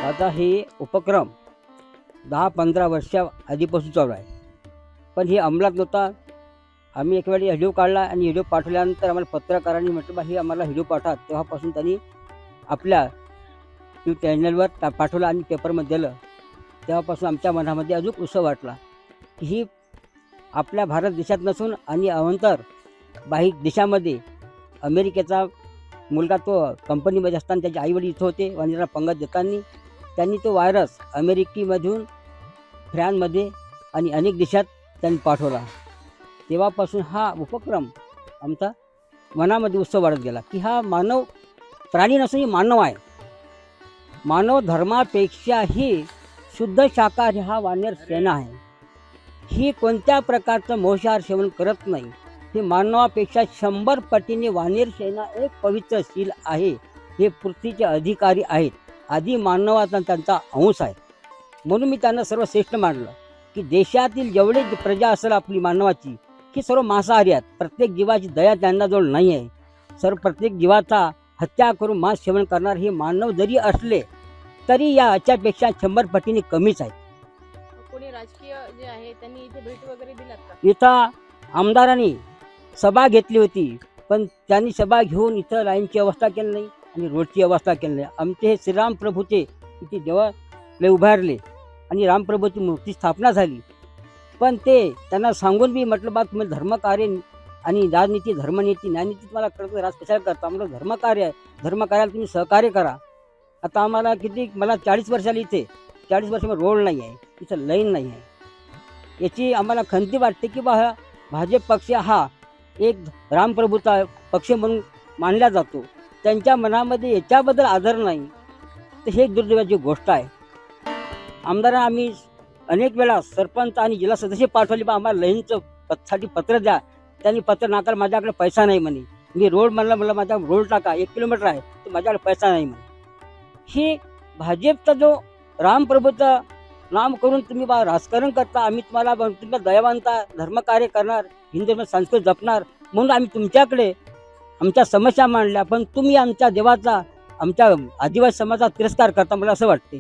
आता हे उपक्रम 10-15 वर्षा आधीपासून चालू आहे, पण हे अंमलात नव्हता. आम्ही एक वेळी व्हिडिओ काढला आणि व्हिडिओ पाठवल्यानंतर आम्हाला पत्रकारांनी म्हटलं बा हे आम्हाला व्हिडिओ पाठवा. तेव्हापासून त्यांनी आपल्या चॅनलवर पाठवलं आणि पेपरमध्ये दिलं. तेव्हापासून आमच्या मनामध्ये अजून उत्सव वाटला की ही आपल्या भारत देशात नसून आणि अवंतर बाहेर देशामध्ये अमेरिकेचा मुलगा तो कंपनीमध्ये असताना त्याचे आईवडील इथं होते आणि त्यांना पंगत देताना त्यांनी तो व्हायरस अमेरिकेमधून फ्रान्समध्ये आणि अनेक देशात त्यांनी पाठवला. तेव्हापासून हा उपक्रम आमचा मनामध्ये उत्सव वाढत गेला की हा मानव प्राणी नसून मानव आहे. मानव धर्मापेक्षाही शुद्ध शाकाहारी हा वानर सेना आहे. ही कोणत्या प्रकारचं मांसाहार सेवन करत नाही. ही मानवापेक्षा 100 पटीने वानर सेना एक पवित्रशील आहे. हे पृथ्वीचे अधिकारी आहेत. आधी मानवाचा त्यांचा अंश आहे. म्हणून मी त्यांना सर्वश्रेष्ठ मानलं की देशातील जेवढे प्रजा असेल आपली मानवाची ही सर्व मांसाहारी आहेत. प्रत्येक जीवाची दया त्यांनाजवळ नाही आहे. प्रत्येक जीवाचा हत्या करून मांस सेवन करणार हे मानव जरी असले तरी या याच्यापेक्षा 100 पटीने कमीच आहेत. कोणी राजकीय जे आहे त्यांनी इथे भेट वगैरे दिलात का? इथं आमदारांनी सभा घेतली होती, पण त्यांनी सभा घेऊन इथं लाईनची व्यवस्था केली नाही आणि रोडची व्यवस्था केली नाही. आमचे हे श्रीराम प्रभूचे इथे देवाला उभारले आणि रामप्रभूची मूर्ती स्थापना झाली, पण ते त्यांना सांगून बी म्हटलं बा तुम्ही धर्मकार्य आणि राजनीती धर्मनीती न्यायनीती तुम्हाला करतो, राज कशाला करता. आम्हाला धर्मकार्य आहे, धर्मकार्याला तुम्ही सहकार्य करा. आता आम्हाला मला 40 वर्षाला इथे 40 वर्षामध्ये रोड नाही आहे, इथं लाईन नाही आहे. याची आम्हाला खंती वाटते की बा भाजप पक्ष हा एक रामप्रभूचा पक्ष म्हणून मानला जातो. त्यांच्या मनामध्ये याच्याबद्दल आदर नाही, तर हे दुर्दैवाची गोष्ट आहे. आमदारांना आम्ही अनेक वेळा सरपंच आणि जिल्हा सदस्य पाठवले बा आम्हाला लाईनचं साठी पत्र द्या. त्यांनी पत्र नाकार माझ्याकडे पैसा नाही म्हणे. मी रोड मला माझ्या रोड टाका 1 किलोमीटर आहे तर माझ्याकडे पैसा नाही म्हणे. ही भाजपचा जो रामप्रभूचा नाम करून तुम्ही बा राजकारण करता. आम्ही तुम्हाला दयावानता धर्मकार्य करणार, हिंदू धर्म संस्कृती जपणार म्हणून आम्ही तुमच्याकडे आमच्या समस्या मांडल्या, पण तुम्ही आमच्या देवाचा आमच्या आदिवासी समाजाचा तिरस्कार करता. मला असं वाटते.